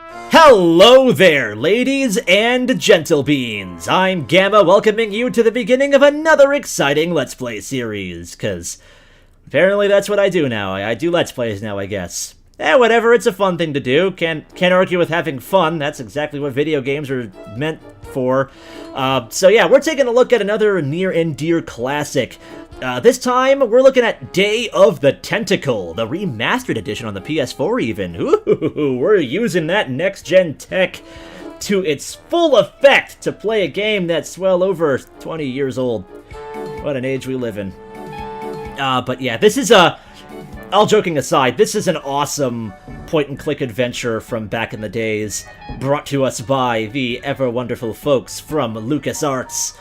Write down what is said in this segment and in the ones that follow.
Hello there, ladies and gentle beans. I'm Gamma, welcoming you to the beginning of another exciting Let's Play series, because apparently that's what I do now. I do Let's Plays now, I guess. Whatever, it's a fun thing to do. Can't argue with having fun. That's exactly what video games are meant for. So yeah, we're taking a look at another near and dear classic. This time, we're looking at Day of the Tentacle, the remastered edition on the PS4 even. Ooh, we're using that next-gen tech to its full effect to play a game that's well over 20 years old. What an age we live in. But yeah, this is all joking aside, this is an awesome point-and-click adventure from back in the days, brought to us by the ever-wonderful folks from LucasArts.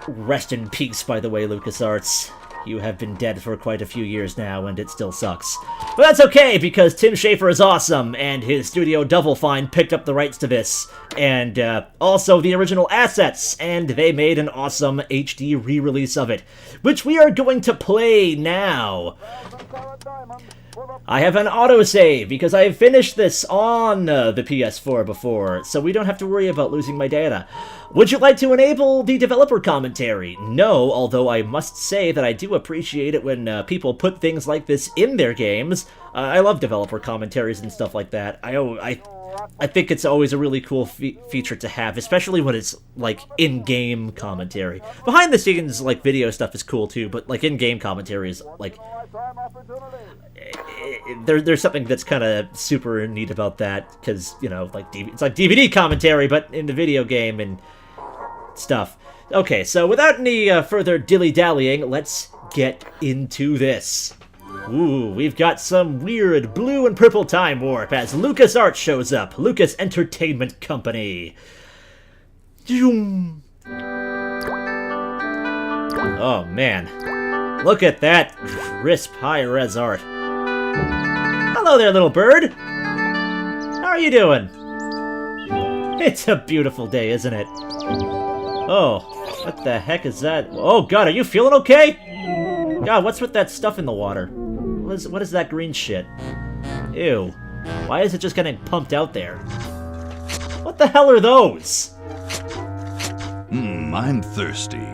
Rest in peace, by the way, LucasArts. You have been dead for quite a few years now, and it still sucks. But that's okay, because Tim Schafer is awesome, and his studio Double Fine picked up the rights to this, and also the original assets, and they made an awesome HD re-release of it, which we are going to play now. I have an autosave, because I have finished this on the PS4 before, so we don't have to worry about losing my data. Would you like to enable the developer commentary? No, although I must say that I do appreciate it when people put things like this in their games. I love developer commentaries and stuff like that. I think it's always a really cool feature to have, especially when it's, like, in-game commentary. Behind the scenes, like, video stuff is cool, too, but, like, in-game commentary is, like... There's something that's kind of super neat about that, because, you know, like, it's like DVD commentary, but in the video game and stuff. Okay, so without any further dilly-dallying, let's get into this. Ooh, we've got some weird blue and purple time warp as LucasArts shows up. Lucas Entertainment Company. Oh, man. Look at that crisp high-res art. Hello there, little bird. How are you doing? It's a beautiful day, isn't it? Oh, what the heck is that? Oh, God, are you feeling okay? God, what's with that stuff in the water? What is that green shit? Ew. Why is it just getting pumped out there? What the hell are those? I'm thirsty.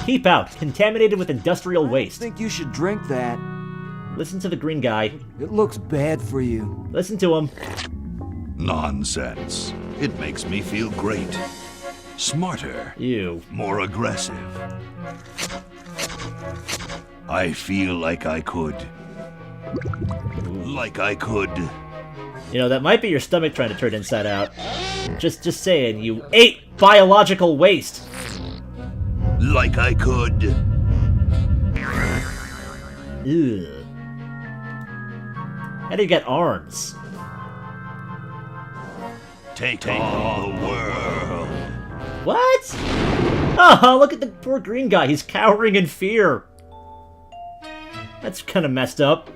Keep out. Contaminated with industrial waste. I think you should drink that. Listen to the green guy. It looks bad for you. Listen to him. Nonsense. It makes me feel great. Smarter. Ew. More aggressive. I feel like I could. Like I could. You know, that might be your stomach trying to turn inside out. Just saying, you ate biological waste. Like I could. Ew. How do you get arms? Take on the world. What? Oh, look at the poor green guy. He's cowering in fear. That's kind of messed up.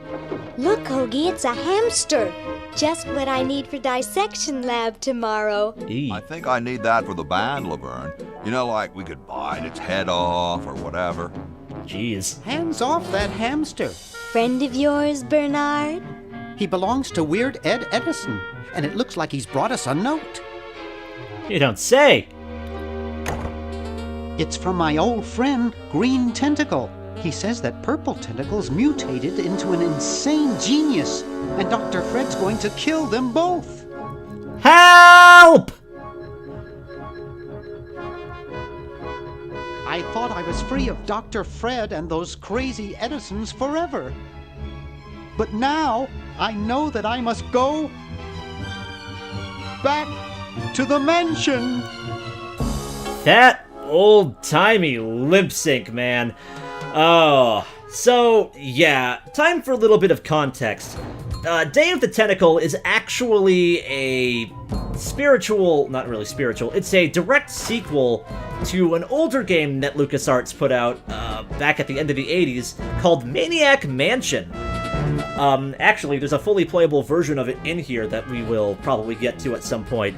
Look, Hoagie, it's a hamster. Just what I need for dissection lab tomorrow. I think I need that for the band, Laverne. You know, like we could bite its head off or whatever. Jeez. Hands off that hamster. Friend of yours, Bernard? He belongs to Weird Ed Edison, and it looks like he's brought us a note. You don't say. It's from my old friend, Green Tentacle. He says that Purple Tentacle's mutated into an insane genius, and Dr. Fred's going to kill them both. Help! I thought I was free of Dr. Fred and those crazy Edisons forever. But now, I know that I must go back to the mansion. That old-timey lip sync, man. Oh, so, yeah, time for a little bit of context. Day of the Tentacle is actually a spiritual, not really spiritual, it's a direct sequel to an older game that LucasArts put out back at the end of the 80s called Maniac Mansion. Actually, there's a fully playable version of it in here that we will probably get to at some point.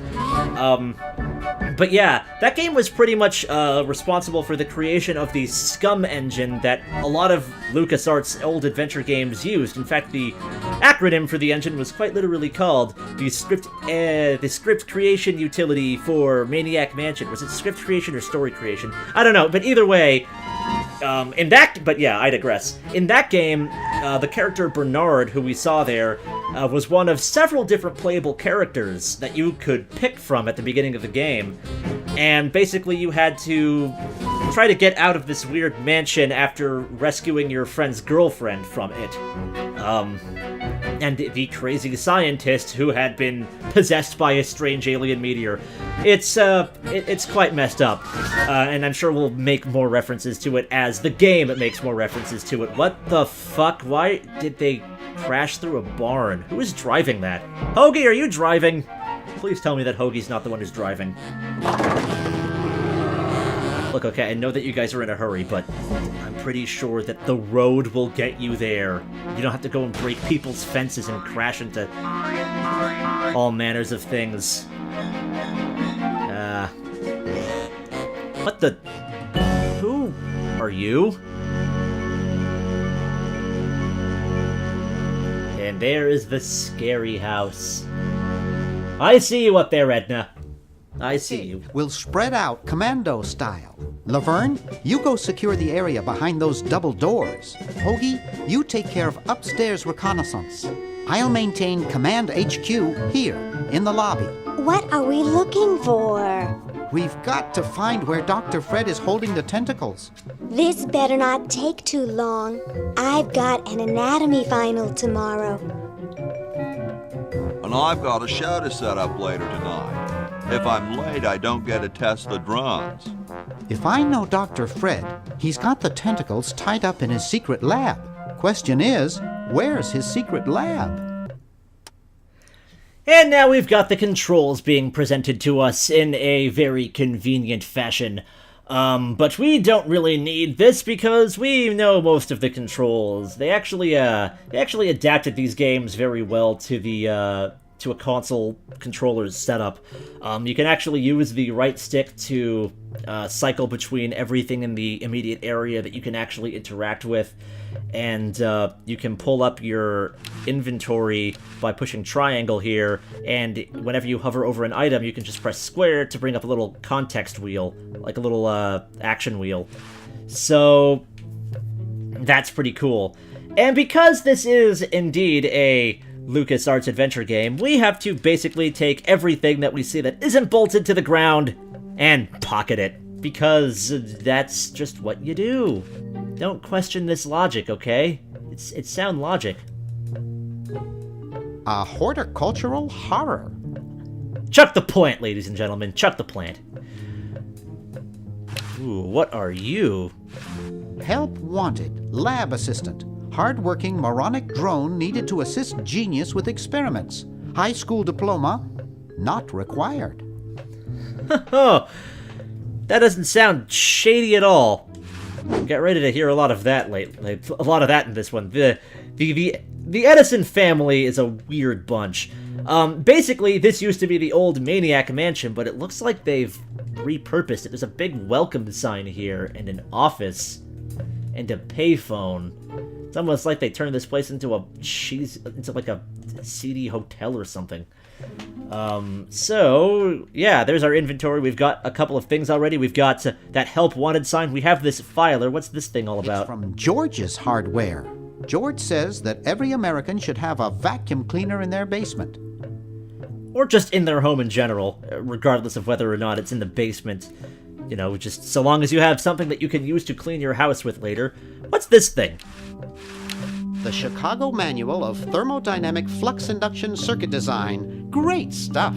But yeah, that game was pretty much responsible for the creation of the Scum engine that a lot of LucasArts' old adventure games used. In fact, the acronym for the engine was quite literally called the script creation utility for Maniac Mansion. Was it script creation or story creation? I don't know, but either way, but yeah, I digress. In that game, the character Bernard, who we saw there, was one of several different playable characters that you could pick from at the beginning of the game. And basically you had to try to get out of this weird mansion after rescuing your friend's girlfriend from it. And the crazy scientist who had been possessed by a strange alien meteor. It's quite messed up. And I'm sure we'll make more references to it as the game makes more references to it. What the fuck? Why did they crash through a barn? Who is driving that? Hoagie, are you driving? Please tell me that Hoagie's not the one who's driving. Look, okay, I know that you guys are in a hurry, but I'm pretty sure that the road will get you there. You don't have to go and break people's fences and crash into all manners of things. What the... Who are you? And there is the scary house. I see you up there, Edna. I see you. We'll spread out commando style. Laverne, you go secure the area behind those double doors. Hoagie, you take care of upstairs reconnaissance. I'll maintain Command HQ here, in the lobby. What are we looking for? We've got to find where Dr. Fred is holding the tentacles. This better not take too long. I've got an anatomy final tomorrow. And I've got a show to set up later tonight. If I'm late, I don't get to test the drums. If I know Dr. Fred, he's got the tentacles tied up in his secret lab. Question is, where's his secret lab? And now we've got the controls being presented to us in a very convenient fashion. But we don't really need this because we know most of the controls. They actually adapted these games very well to a console controller's setup. You can actually use the right stick to cycle between everything in the immediate area that you can actually interact with, and you can pull up your inventory by pushing triangle here, and whenever you hover over an item, you can just press square to bring up a little context wheel, like a little action wheel. So that's pretty cool. And because this is indeed a LucasArts adventure game, we have to basically take everything that we see that isn't bolted to the ground and pocket it, because that's just what you do. Don't question this logic, okay? It's sound logic. A horticultural horror. Chuck the plant, ladies and gentlemen. Chuck the plant. Ooh, what are you? Help wanted. Lab assistant. Hard-working moronic drone needed to assist genius with experiments. High school diploma not required. Oh, that doesn't sound shady at all. Get ready to hear a lot of that a lot of that in this one. The Edison family is a weird bunch. Basically, this used to be the old Maniac Mansion, but it looks like they've repurposed it. There's a big welcome sign here, and an office, and a payphone. It's almost like they turned this place into like a seedy hotel or something. So, yeah, there's our inventory. We've got a couple of things already. We've got that help wanted sign. We have this filer. What's this thing all about? It's from George's Hardware. George says that every American should have a vacuum cleaner in their basement. Or just in their home in general, regardless of whether or not it's in the basement. You know, just so long as you have something that you can use to clean your house with later. What's this thing? The Chicago Manual of Thermodynamic Flux Induction Circuit Design. Great stuff.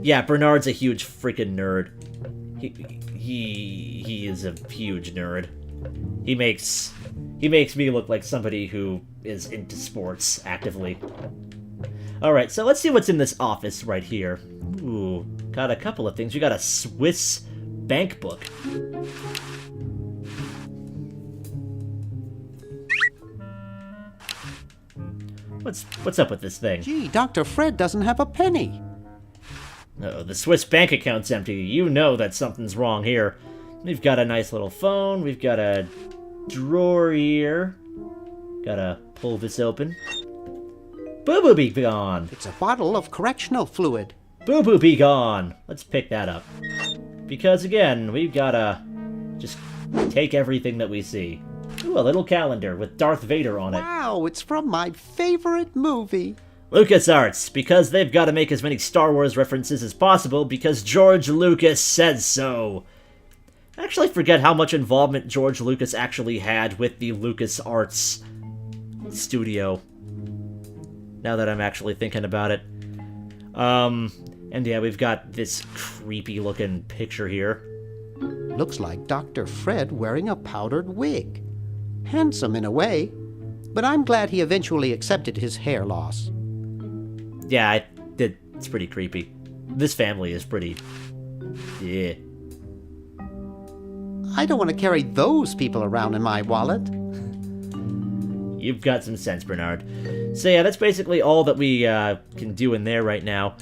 Yeah, Bernard's a huge freaking nerd. He is a huge nerd. He makes me look like somebody who is into sports actively. Alright, so let's see what's in this office right here. Ooh, got a couple of things. We got a Swiss bank book. What's up with this thing? Gee, Dr. Fred doesn't have a penny. Oh, the Swiss bank account's empty. You know that something's wrong here. We've got a nice little phone. We've got a drawer here. Gotta pull this open. Boo-boo be gone. It's a bottle of correctional fluid. Boo-boo be gone. Let's pick that up. Because, again, we've gotta just take everything that we see. Ooh, a little calendar with Darth Vader on it. Wow, it's from my favorite movie. LucasArts, because they've got to make as many Star Wars references as possible because George Lucas says so. I actually forget how much involvement George Lucas actually had with the LucasArts studio. Now that I'm actually thinking about it. And yeah, we've got this creepy looking picture here. Looks like Dr. Fred wearing a powdered wig. Handsome in a way, but I'm glad he eventually accepted his hair loss. Yeah, it's pretty creepy. This family is pretty... yeah. I don't want to carry those people around in my wallet. You've got some sense, Bernard. So yeah, that's basically all that we can do in there right now.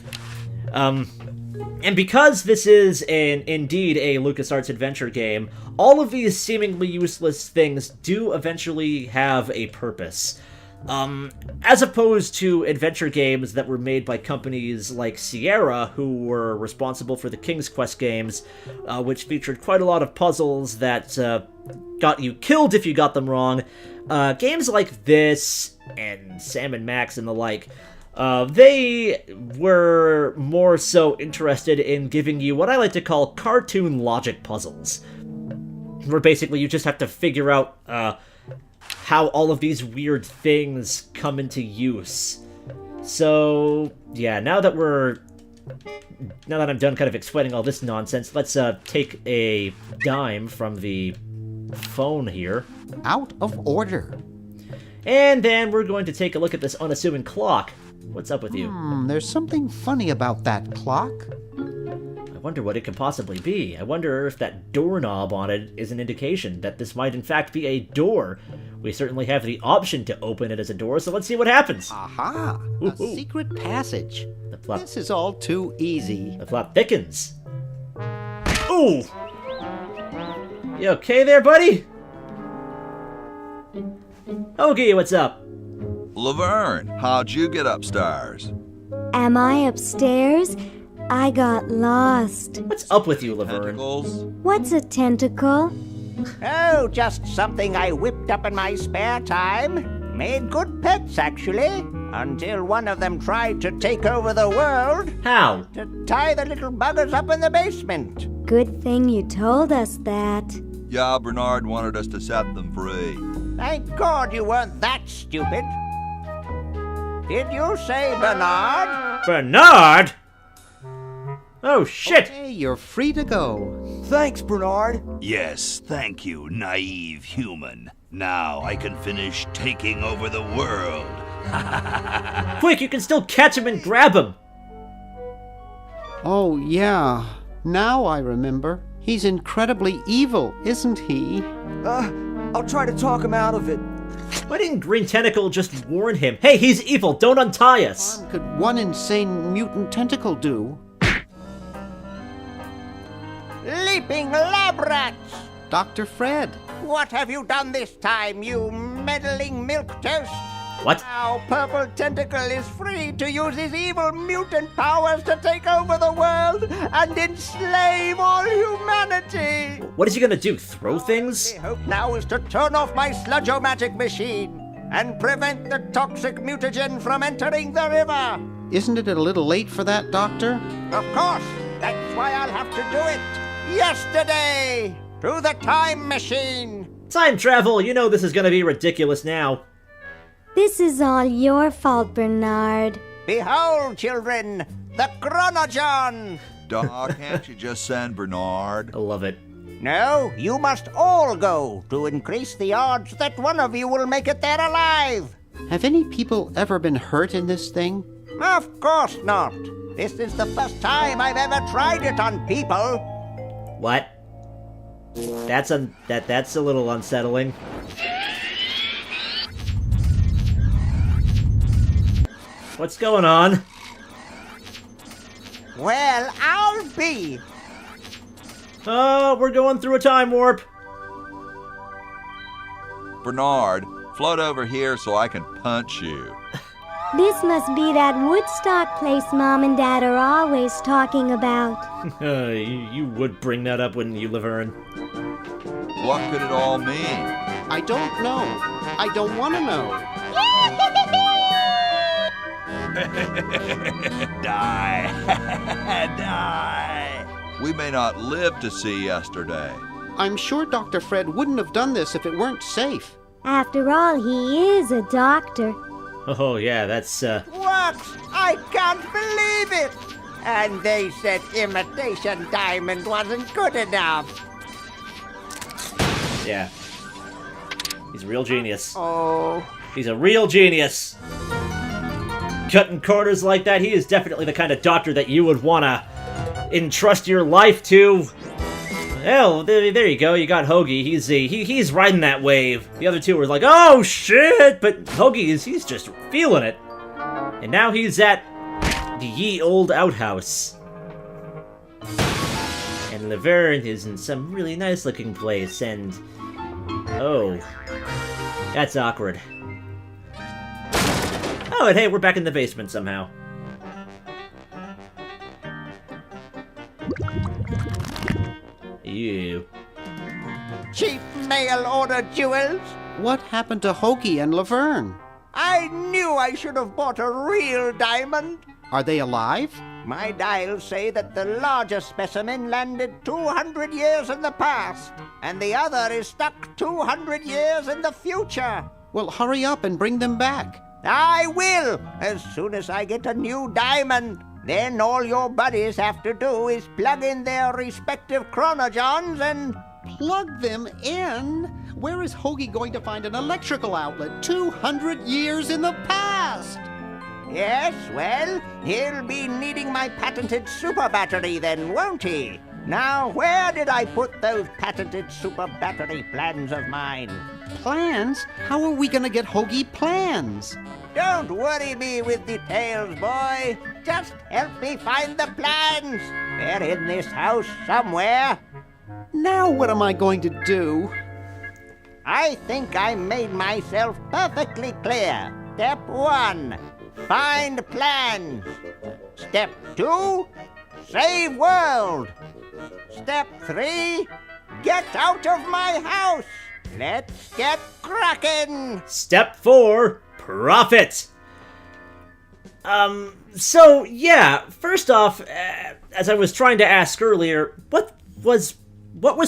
And because this is indeed a LucasArts adventure game, all of these seemingly useless things do eventually have a purpose. As opposed to adventure games that were made by companies like Sierra, who were responsible for the King's Quest games, which featured quite a lot of puzzles that got you killed if you got them wrong. Games like this, and Sam & Max and the like, they were more so interested in giving you what I like to call cartoon logic puzzles. Where basically you just have to figure out, how all of these weird things come into use. So, yeah, now that I'm done kind of explaining all this nonsense, let's take a dime from the phone here. Out of order. And then we're going to take a look at this unassuming clock. What's up with you? There's something funny about that clock. I wonder what it could possibly be. I wonder if that doorknob on it is an indication that this might in fact be a door. We certainly have the option to open it as a door, so let's see what happens. Aha! A secret passage. The plot, This is all too easy. the plot thickens. Ooh! You okay there, buddy? Okay, what's up? Laverne, how'd you get upstairs? Am I upstairs? I got lost. What's up with you, Laverne? Tentacles? What's a tentacle? Oh, just something I whipped up in my spare time. Made good pets, actually, until one of them tried to take over the world How? to tie the little buggers up in the basement. Good thing you told us that. Yeah, Bernard wanted us to set them free. Thank God you weren't that stupid. Did you say Bernard? Bernard? Oh, shit! Hey, you're free to go. Thanks, Bernard. Yes, thank you, naive human. Now I can finish taking over the world. Quick, you can still catch him and grab him! Oh, yeah. Now I remember. He's incredibly evil, isn't he? I'll try to talk him out of it. Why didn't Green Tentacle just warn him? Hey, he's evil, don't untie us! What could one insane mutant tentacle do? Leaping lab rats! Dr. Fred. What have you done this time, you meddling milquetoast? What? Now Purple Tentacle is free to use his evil mutant powers to take over the world and enslave all humanity! What is he gonna do, throw things? My hope now is to turn off my sludge-o-matic machine and prevent the toxic mutagen from entering the river! Isn't it a little late for that, Doctor? Of course! That's why I'll have to do it! Yesterday! Through the time machine! Time travel, you know this is gonna be ridiculous now. This is all your fault, Bernard. Behold, children, the Chronogon! Doc, can't you just send Bernard? I love it. No, you must all go to increase the odds that one of you will make it there alive! Have any people ever been hurt in this thing? Of course not! This is the first time I've ever tried it on people! What? That's a little unsettling. What's going on? Well, I'll be. Oh, we're going through a time warp. Bernard, float over here so I can punch you. This must be that Woodstock place Mom and Dad are always talking about. You would bring that up, wouldn't you, Laverne? What could it all mean? I don't know. I don't want to know. Die. Die. We may not live to see yesterday. I'm sure Dr. Fred wouldn't have done this if it weren't safe. After all, he is a doctor. Oh, yeah, that's, What? I can't believe it! And they said imitation diamond wasn't good enough. yeah. He's a real genius. Oh, He's a real genius. Cutting corners like that, he is definitely the kind of doctor that you would want to entrust your life to. Hell, there you go. You got Hoagie. He's riding that wave. The other two were like, oh shit! But Hoagie he's just feeling it. And now he's at the ye old outhouse. And Laverne is in some really nice looking place. And oh, that's awkward. Oh, and hey, we're back in the basement somehow. Ew. cheap mail order jewels. What happened to Hoagie and Laverne? I knew I should have bought a real diamond. Are they alive? My dials say that the larger specimen landed 200 years in the past, and the other is stuck 200 years in the future. Well, hurry up and bring them back. I will, as soon as I get a new diamond. Then all your buddies have to do is plug in their respective chronogens and... Plug them in? Where is Hoagie going to find an electrical outlet 200 years in the past? Yes, well, he'll be needing my patented super battery then, won't he? Now, where did I put those patented super battery plans of mine? Plans? How are we going to get Hoagie plans? Don't worry me with details, boy. Just help me find the plans. They're in this house somewhere. Now what am I going to do? I think I made myself perfectly clear. Step 1, find plans. Step 2, save world. Step 3, get out of my house. Let's get cracking. Step 4, profit! So, yeah, first off, as I was trying to ask earlier, what was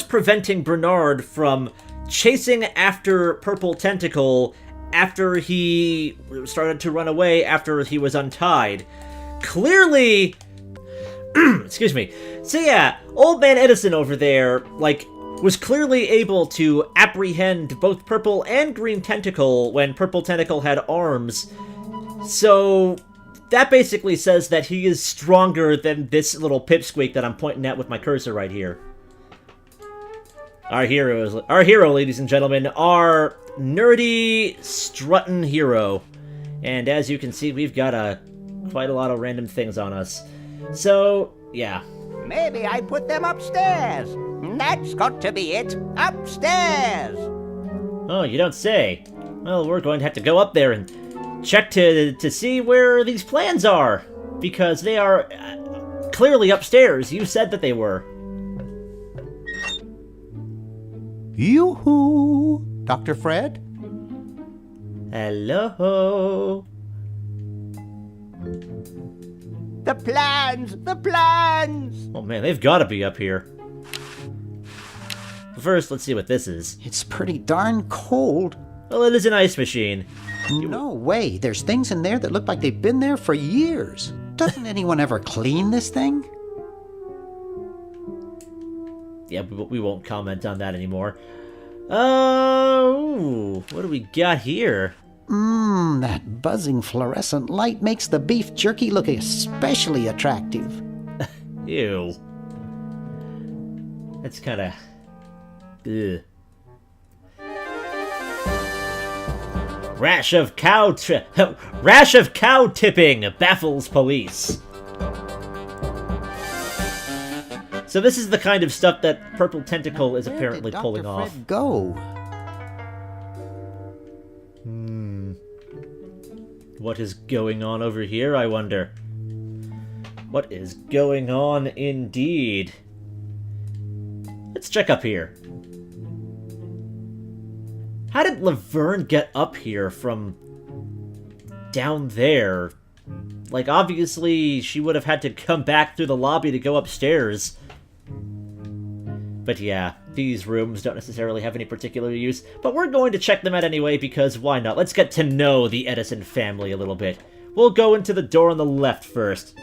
preventing Bernard from chasing after Purple Tentacle after he started to run away after he was untied? Clearly... excuse me. So yeah, Old Man Edison over there, was clearly able to apprehend both Purple and Green Tentacle when Purple Tentacle had arms. So that basically says that he is stronger than this little pipsqueak that I'm pointing at with my cursor right here. Our hero, ladies and gentlemen, our nerdy, strutting hero. And as you can see, we've got quite a lot of random things on us. So, yeah. Maybe I put them upstairs. That's got to be it. Upstairs. Oh, you don't say. Well, we're going to have to go up there and check to see where these plans are. Because they are clearly upstairs. You said that they were. Yoo-hoo! Dr. Fred? Hello? The plans! The plans! Oh man, they've got to be up here. First, let's see what this is. It's pretty darn cold. Well, it is an ice machine. No way. There's things in there that look like they've been there for years. Doesn't anyone ever clean this thing? Yeah, we won't comment on that anymore. Oh, what do we got here? That buzzing fluorescent light makes the beef jerky look especially attractive. Ew. That's kind of... Ugh. Rash of cow tipping baffles police. So this is the kind of stuff that Purple Tentacle is apparently pulling off. Where did Dr. Fred go? What is going on over here, I wonder? What is going on indeed? Let's check up here. How did Laverne get up here from down there? Like, obviously, she would have had to come back through the lobby to go upstairs. But yeah, these rooms don't necessarily have any particular use, but we're going to check them out anyway, because why not? Let's get to know the Edison family a little bit. We'll go into the door on the left first.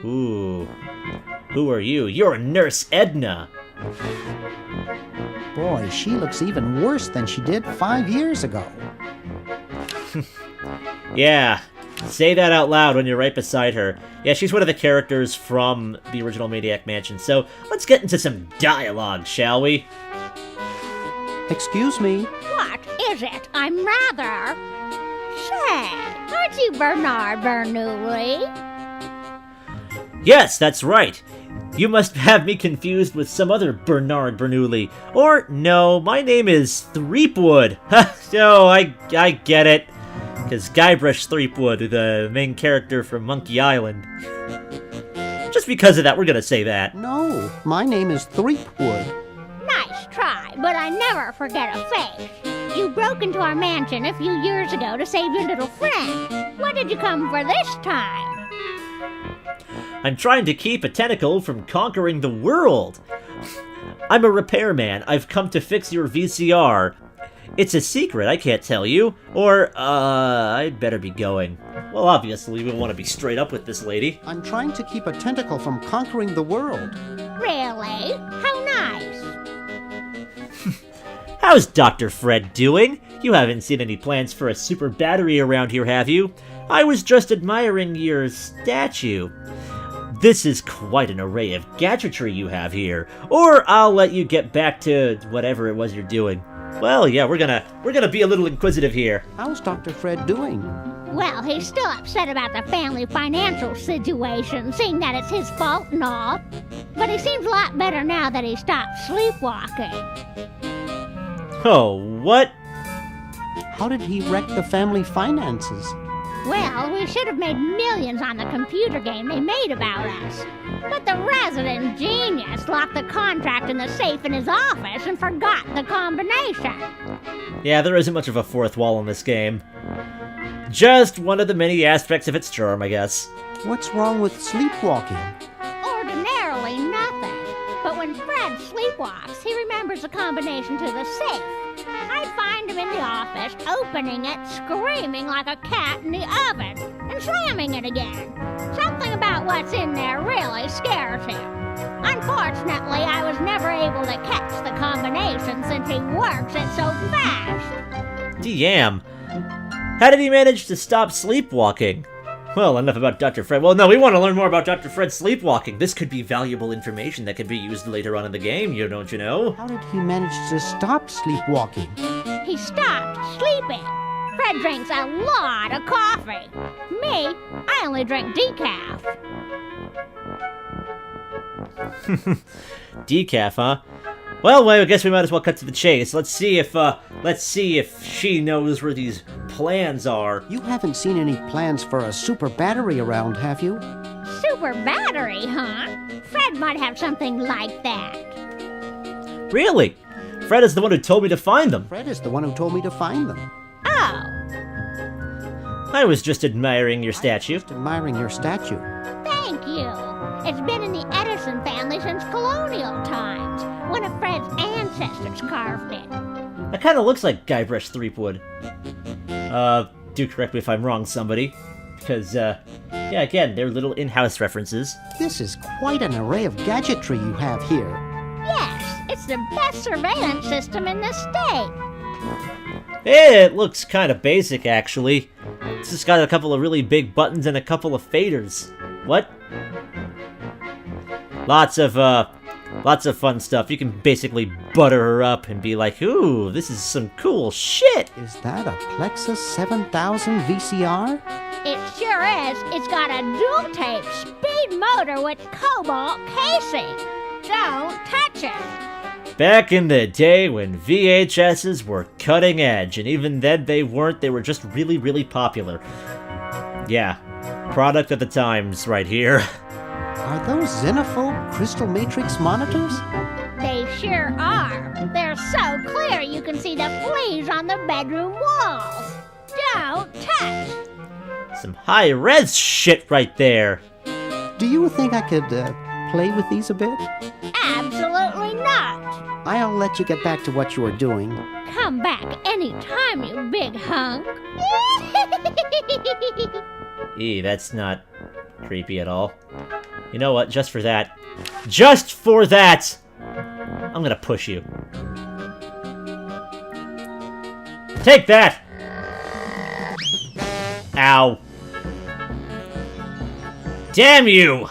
Ooh. Who are you? You're Nurse Edna. Boy, she looks even worse than she did 5 years ago. Yeah, say that out loud when you're right beside her. Yeah, she's one of the characters from the original Maniac Mansion, so let's get into some dialogue, shall we? Excuse me. What is it? I'm rather sad. Aren't you Bernard Bernoulli? Yes, that's right. You must have me confused with some other Bernard Bernoulli. Or, no, my name is Threepwood. No, I get it. Because Guybrush Threepwood, the main character from Monkey Island. Just because of that, we're gonna say that. No, my name is Threepwood. Nice try, but I never forget a face. You broke into our mansion a few years ago to save your little friend. What did you come for this time? I'm trying to keep a tentacle from conquering the world. I'm a repairman. I've come to fix your VCR. It's a secret, I can't tell you. Or, I'd better be going. Well, obviously, we want to be straight up with this lady. I'm trying to keep a tentacle from conquering the world. Really? How nice. How's Dr. Fred doing? You haven't seen any plans for a super battery around here, have you? I was just admiring your statue. This is quite an array of gadgetry you have here. Or I'll let you get back to whatever it was you're doing. Well, yeah, we're gonna be a little inquisitive here. How's Dr. Fred doing? Well, he's still upset about the family financial situation, seeing that it's his fault and all. But he seems a lot better now that he stopped sleepwalking. Oh, what? How did he wreck the family finances? Well, we should have made millions on the computer game they made about us. But the resident genius locked the contract in the safe in his office and forgot the combination. Yeah, there isn't much of a fourth wall in this game. Just one of the many aspects of its charm, I guess. What's wrong with sleepwalking? Ordinarily nothing. But when Fred sleepwalks, he remembers the combination to the safe. I find him in the office, opening it, screaming like a cat in the oven, and slamming it again. Something about what's in there really scares him. Unfortunately, I was never able to catch the combination since he works it so fast. Damn. How did he manage to stop sleepwalking? Well, enough about Dr. Fred. Well, no, we want to learn more about Dr. Fred's sleepwalking. This could be valuable information that could be used later on in the game, don't you know? How did he manage to stop sleepwalking? He stopped sleeping. Fred drinks a lot of coffee. Me, I only drink decaf. Decaf, huh? Well, I guess we might as well cut to the chase. Let's see if she knows where these plans are. You haven't seen any plans for a super battery around, have you? Super battery, huh? Fred might have something like that. Really? Fred is the one who told me to find them. Fred is the one who told me to find them. Oh, I was just admiring your statue. Just admiring your statue. thank you. It's been in the Edison family since colonial times. One of Fred's ancestors carved it. That kind of looks like Guybrush Threepwood. Do correct me if I'm wrong, somebody. Because, yeah, again, they're little in-house references. This is quite an array of gadgetry you have here. Yes, it's the best surveillance system in the state. It looks kind of basic, actually. It's just got a couple of really big buttons and a couple of faders. What? Lots of Lots of fun stuff. You can basically butter her up and be like, ooh, this is some cool shit. Is that a Plexus 7000 VCR? It sure is. It's got a dual-tape speed motor with cobalt casing. Don't touch it. Back in the day when VHSs were cutting edge, and even then they weren't, they were just really, really popular. Yeah, product of the times right here. Are those xenophobe crystal matrix monitors? They sure are. They're so clear you can see the fleas on the bedroom walls. Don't touch. Some high-res shit right there. Do you think I could play with these a bit? Absolutely not. I'll let you get back to what you were doing. Come back anytime, you big hunk. That's not creepy at all. You know what? Just for that, I'm gonna push you. Take that! Ow. Damn you!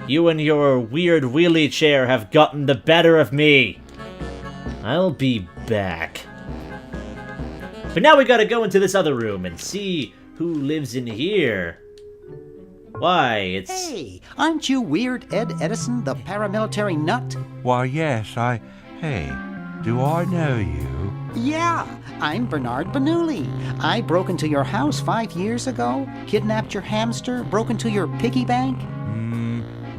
You and your weird wheelie chair have gotten the better of me. I'll be back. But now we gotta go into this other room and see who lives in here. Why, it's... Hey, aren't you Weird Ed Edison, the paramilitary nut? Why, yes, Hey, do I know you? Yeah, I'm Bernard Bernoulli. I broke into your house 5 years ago, kidnapped your hamster, broke into your piggy bank.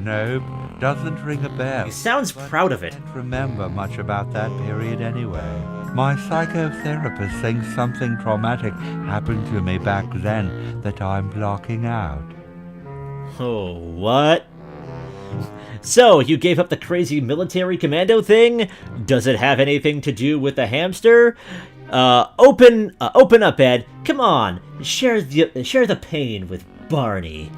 Nope, doesn't ring a bell. He sounds proud of it. I don't remember much about that period anyway. My psychotherapist thinks something traumatic happened to me back then that I'm blocking out. Oh, what? So, you gave up the crazy military commando thing? Does it have anything to do with the hamster? Open up, Ed. Come on, share the pain with Barney.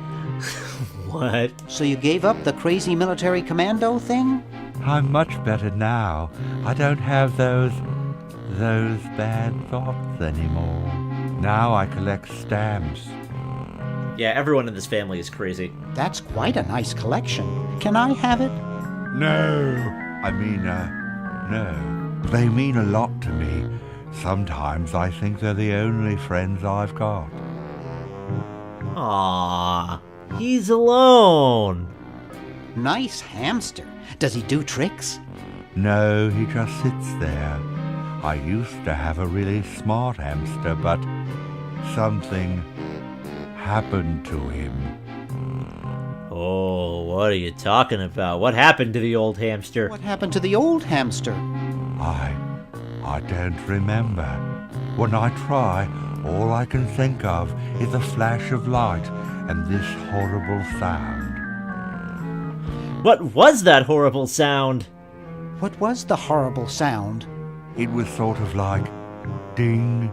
What? So you gave up the crazy military commando thing? I'm much better now. I don't have those bad thoughts anymore. Now I collect stamps. Yeah, everyone in this family is crazy. That's quite a nice collection. Can I have it? No. No. They mean a lot to me. Sometimes I think they're the only friends I've got. Aww, he's alone. Nice hamster. Does he do tricks? No, he just sits there. I used to have a really smart hamster, but something happened to him. Oh, what are you talking about? What happened to the old hamster? What happened to the old hamster? I don't remember. When I try, all I can think of is a flash of light and this horrible sound. What was that horrible sound? What was the horrible sound? It was sort of like ding.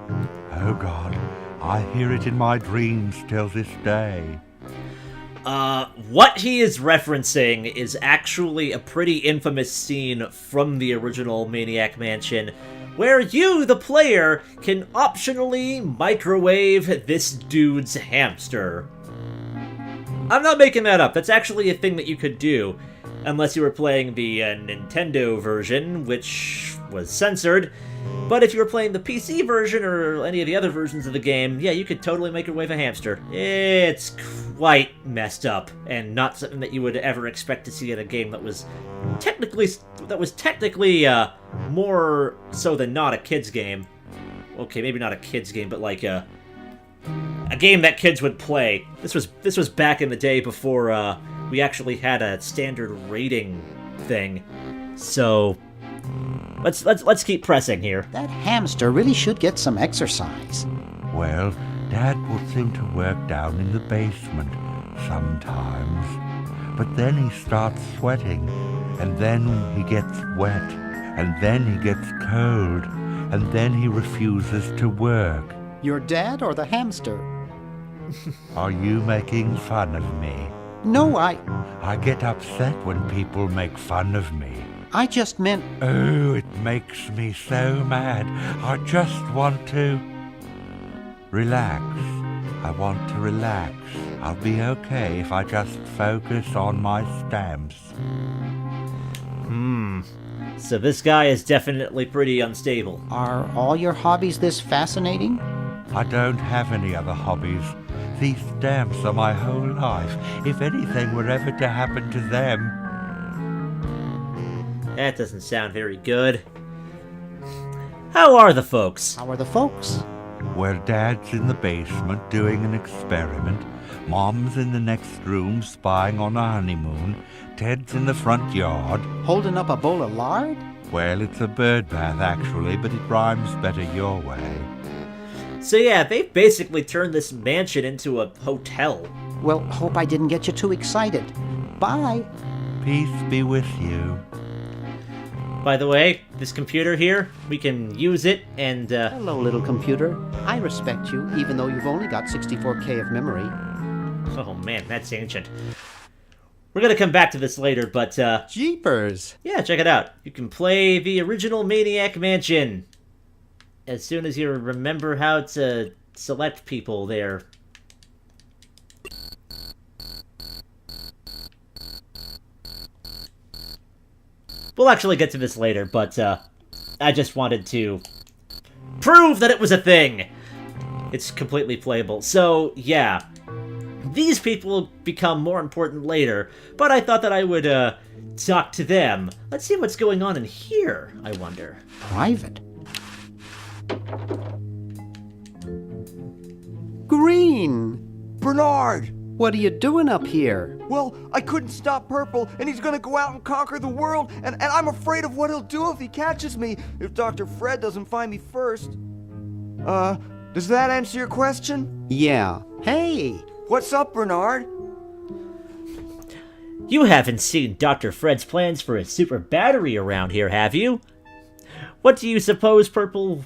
Oh God, I hear it in my dreams till this day. What he is referencing is actually a pretty infamous scene from the original Maniac Mansion, where you, the player, can optionally microwave this dude's hamster. I'm not making that up. That's actually a thing that you could do, unless you were playing the Nintendo version, which was censored. But if you were playing the PC version or any of the other versions of the game, yeah, you could totally microwave a hamster. It's quite messed up, and not something that you would ever expect to see in a game that was technically more so than not a kid's game. Okay, maybe not a kid's game, but like a game that kids would play. This was back in the day before we actually had a standard rating thing. So let's keep pressing here. That hamster really should get some exercise. Well, Dad puts him to work down in the basement sometimes. But then he starts sweating, and then he gets wet, and then he gets cold, and then he refuses to work. Your dad or the hamster? Are you making fun of me? No, I get upset when people make fun of me. I just meant... Oh, it makes me so mad. I just want to... relax. I want to relax. I'll be okay if I just focus on my stamps. So this guy is definitely pretty unstable. Are all your hobbies this fascinating? I don't have any other hobbies. These stamps are my whole life. If anything were ever to happen to them... That doesn't sound very good. How are the folks? How are the folks? Well, Dad's in the basement doing an experiment. Mom's in the next room spying on a honeymoon. Ted's in the front yard. Holding up a bowl of lard? Well, it's a bird bath, actually, but it rhymes better your way. So yeah, they basically turned this mansion into a hotel. Well, hope I didn't get you too excited. Bye. Peace be with you. By the way, this computer here, we can use it and, Hello, little computer. I respect you, even though you've only got 64K of memory. Oh man, that's ancient. We're gonna come back to this later, but, Jeepers! yeah, check it out. You can play the original Maniac Mansion as soon as you remember how to select people there. We'll actually get to this later, but I just wanted to prove that it was a thing. It's completely playable. So, yeah. These people become more important later, but I thought that I would talk to them. Let's see what's going on in here, I wonder. Private. Green! Bernard! What are you doing up here? Well, I couldn't stop Purple, and he's gonna go out and conquer the world, and I'm afraid of what he'll do if he catches me, if Dr. Fred doesn't find me first. Does that answer your question? Yeah. Hey! What's up, Bernard? You haven't seen Dr. Fred's plans for a super battery around here, have you? What do you suppose Purple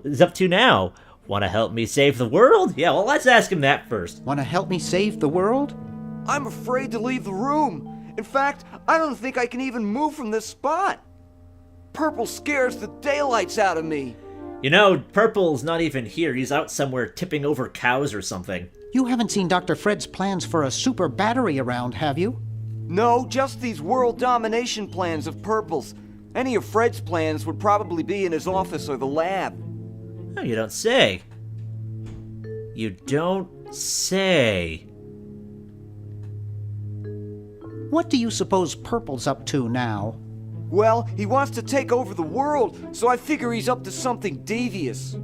is up to now? Want to help me save the world? Yeah, well, let's ask him that first. Want to help me save the world? I'm afraid to leave the room. In fact, I don't think I can even move from this spot. Purple scares the daylights out of me. You know, Purple's not even here. He's out somewhere tipping over cows or something. You haven't seen Dr. Fred's plans for a super battery around, have you? No, just these world domination plans of Purple's. Any of Fred's plans would probably be in his office or the lab. Oh, you don't say. You don't say. What do you suppose Purple's up to now? Well, he wants to take over the world, so I figure he's up to something devious.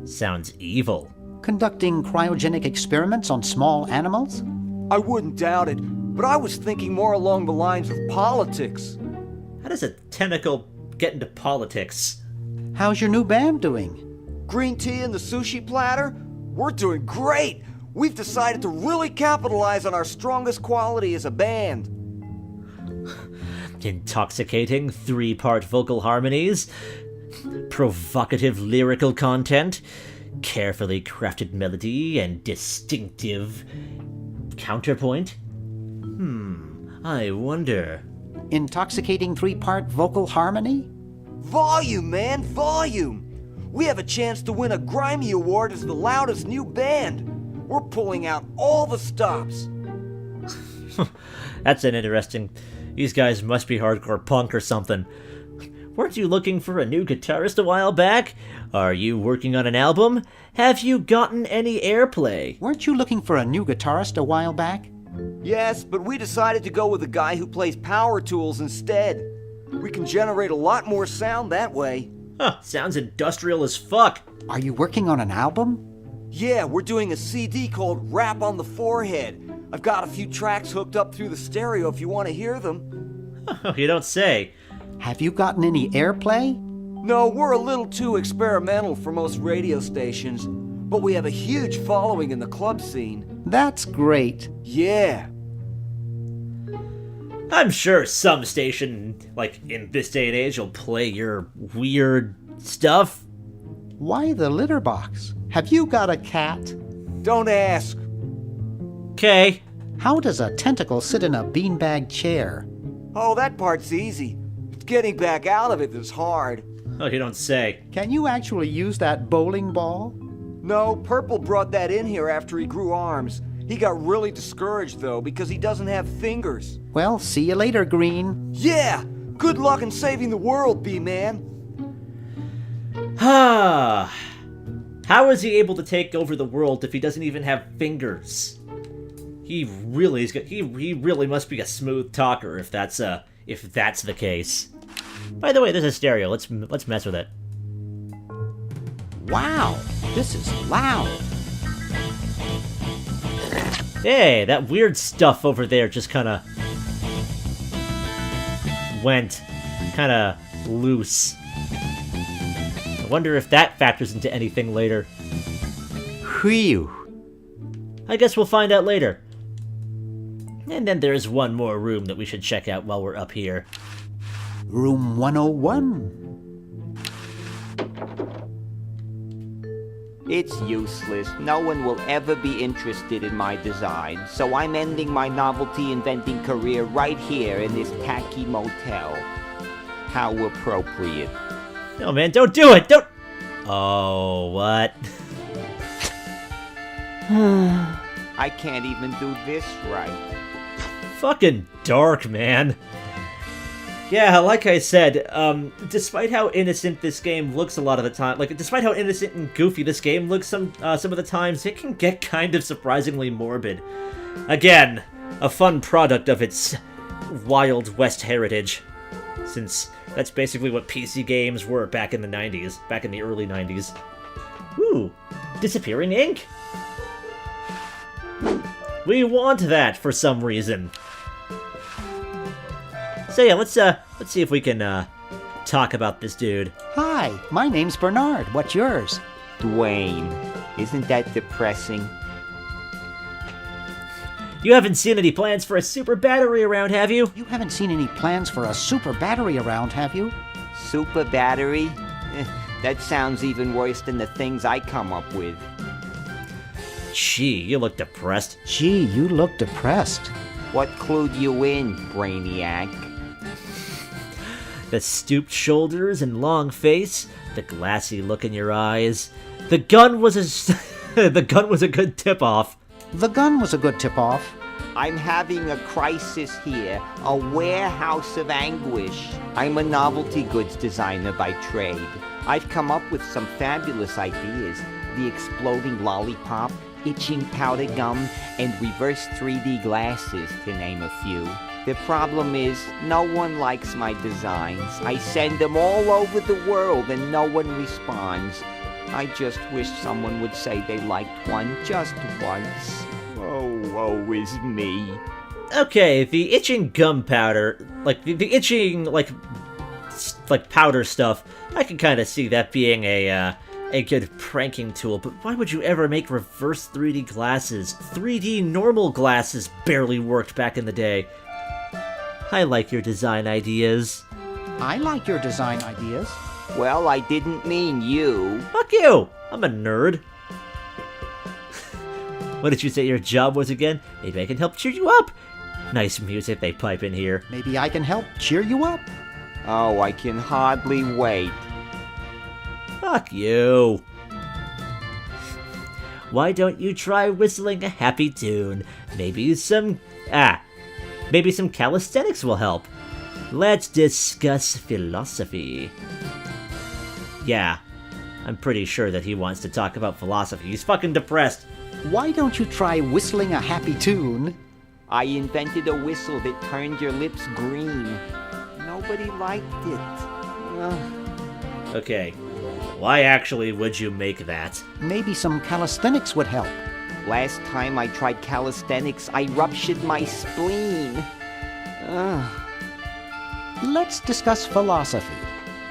Sounds evil. Conducting cryogenic experiments on small animals? I wouldn't doubt it, but I was thinking more along the lines of politics. How does a tentacle get into politics? How's your new band doing? Green tea and the sushi platter? We're doing great! We've decided to really capitalize on our strongest quality as a band. Intoxicating 3-part vocal harmonies, provocative lyrical content, carefully crafted melody, and distinctive counterpoint? I wonder. Intoxicating 3-part vocal harmony? Volume, man, volume! We have a chance to win a Grimy Award as the loudest new band. We're pulling out all the stops. That's an interesting... These guys must be hardcore punk or something. Weren't you looking for a new guitarist a while back? Are you working on an album? Have you gotten any airplay? Weren't you looking for a new guitarist a while back? Yes, but we decided to go with a guy who plays power tools instead. We can generate a lot more sound that way. Huh, sounds industrial as fuck. Are you working on an album? Yeah, we're doing a CD called Rap on the Forehead. I've got a few tracks hooked up through the stereo if you want to hear them. Oh, you don't say. Have you gotten any airplay? No, we're a little too experimental for most radio stations, but we have a huge following in the club scene. That's great. Yeah. I'm sure some station, like in this day and age, will play your weird stuff. Why the litter box? Have you got a cat? Don't ask. Okay. How does a tentacle sit in a beanbag chair? Oh, that part's easy. It's getting back out of it that's hard. Oh, you don't say. Can you actually use that bowling ball? No, Purple brought that in here after he grew arms. He got really discouraged, though, because he doesn't have fingers. Well, see you later, Green. Yeah! Good luck in saving the world, B-Man. How is he able to take over the world if he doesn't even have fingers? He really is good. He really must be a smooth talker if that's the case. By the way, there's a stereo. Let's mess with it. Wow, this is loud. Hey, that weird stuff over there just kind of went kind of loose. I wonder if that factors into anything later. Whew. I guess we'll find out later. And then there's one more room that we should check out while we're up here. Room 101. It's useless. No one will ever be interested in my design, so I'm ending my novelty inventing career right here in this tacky motel. How appropriate. No, man, don't do it! Don't... Oh, what? I can't even do this right. Fucking dark, man. Yeah, like I said, despite how innocent this game looks a lot of the time, despite how innocent and goofy this game looks some of the times, it can get kind of surprisingly morbid. Again, a fun product of its Wild West heritage, since that's basically what PC games were back in the 90s, back in the early 90s. Ooh, disappearing ink? We want that for some reason. So yeah, let's see if we can talk about this dude. Hi, my name's Bernard. What's yours? Dwayne. Isn't that depressing? You haven't seen any plans for a super battery around, have you? You haven't seen any plans for a super battery around, have you? Super battery? That sounds even worse than the things I come up with. Gee, you look depressed. Gee, you look depressed. What clued you in, Brainiac? The stooped shoulders and long face, the glassy look in your eyes. The gun was the gun was a good tip-off. The gun was a good tip-off. I'm having a crisis here, a warehouse of anguish. I'm a novelty goods designer by trade. I've come up with some fabulous ideas. The exploding lollipop, itching powder gum, and reverse 3D glasses, to name a few. The problem is, no one likes my designs. I send them all over the world and no one responds. I just wish someone would say they liked one just once. Oh, woe is me. Okay, the itching gum powder, the itching, powder stuff, I can kind of see that being a good pranking tool, but why would you ever make reverse 3D glasses? 3D normal glasses barely worked back in the day. I like your design ideas. I like your design ideas. Well, I didn't mean you. Fuck you! I'm a nerd. What did you say your job was again? Maybe I can help cheer you up. Nice music they pipe in here. Maybe I can help cheer you up. Oh, I can hardly wait. Fuck you. Why don't you try whistling a happy tune? Maybe some calisthenics will help. Let's discuss philosophy. Yeah, I'm pretty sure that he wants to talk about philosophy. He's fucking depressed. Why don't you try whistling a happy tune? I invented a whistle that turned your lips green. Nobody liked it. Ugh. Okay, why actually would you make that? Maybe some calisthenics would help. Last time I tried calisthenics, I ruptured my spleen. Ugh. Let's discuss philosophy.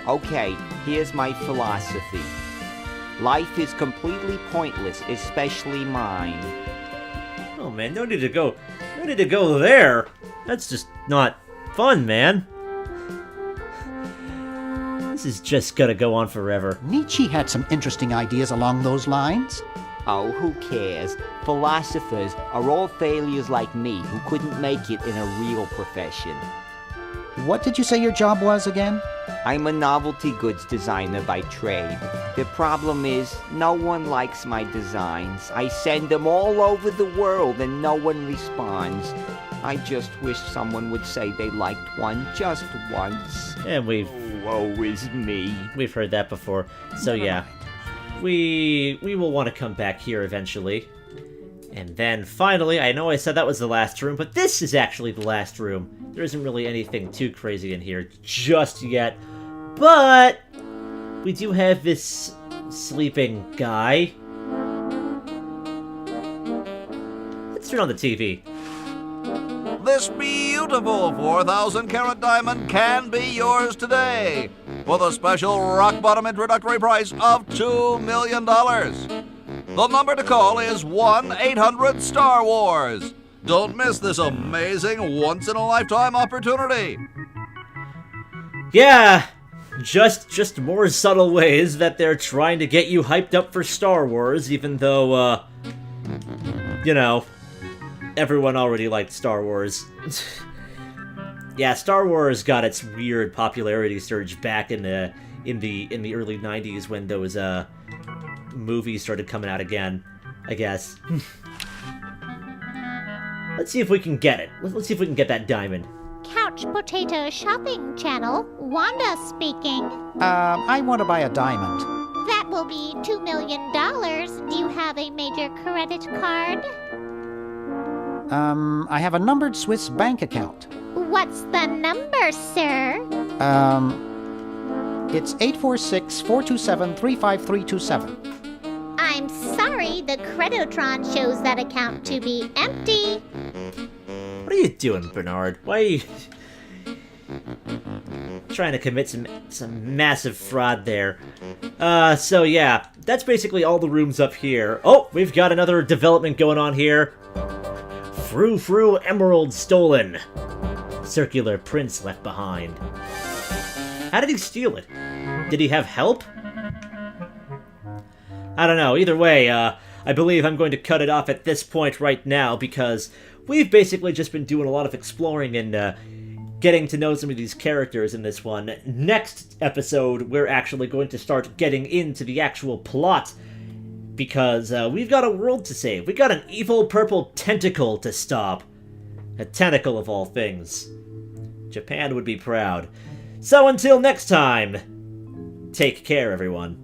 Okay, here's my philosophy. Life is completely pointless, especially mine. Oh man, no need to go there. That's just not fun, man. This is just gonna go on forever. Nietzsche had some interesting ideas along those lines. Oh, who cares? Philosophers are all failures like me who couldn't make it in a real profession. What did you say your job was again? I'm a novelty goods designer by trade. The problem is, no one likes my designs. I send them all over the world and no one responds. I just wish someone would say they liked one just once. And Woe is me. we've heard that before. So yeah, we will want to come back here eventually. And then finally, I know I said that was the last room, but this is actually the last room. There isn't really anything too crazy in here just yet. But we do have this sleeping guy. Let's turn on the TV. This beautiful 4,000-carat diamond can be yours today with a special rock-bottom introductory price of $2 million. The number to call is 1-800-STAR WARS. Don't miss this amazing once-in-a-lifetime opportunity. Yeah, just more subtle ways that they're trying to get you hyped up for Star Wars, even though, you know, everyone already liked Star Wars. Yeah, Star Wars got its weird popularity surge back in the early 90s when those movies started coming out again, I guess. Let's see if we can get it. Let's see if we can get that diamond. Couch Potato Shopping Channel, Wanda speaking. I want to buy a diamond. That will be $2 million. Do you have a major credit card? I have a numbered Swiss bank account. What's the number, sir? It's 846-427-35327. I'm sorry, the Credotron shows that account to be empty. What are you doing, Bernard? Why are you trying to commit some massive fraud there? So yeah, that's basically all the rooms up here. Oh, we've got another development going on here. Frou emerald stolen. Circular prints left behind. How did he steal it? Did he have help? I don't know. Either way, I believe I'm going to cut it off at this point right now because we've basically just been doing a lot of exploring and getting to know some of these characters in this one. Next episode, we're actually going to start getting into the actual plot because we've got a world to save. We got an evil purple tentacle to stop. A tentacle of all things. Japan would be proud. So until next time, take care, everyone.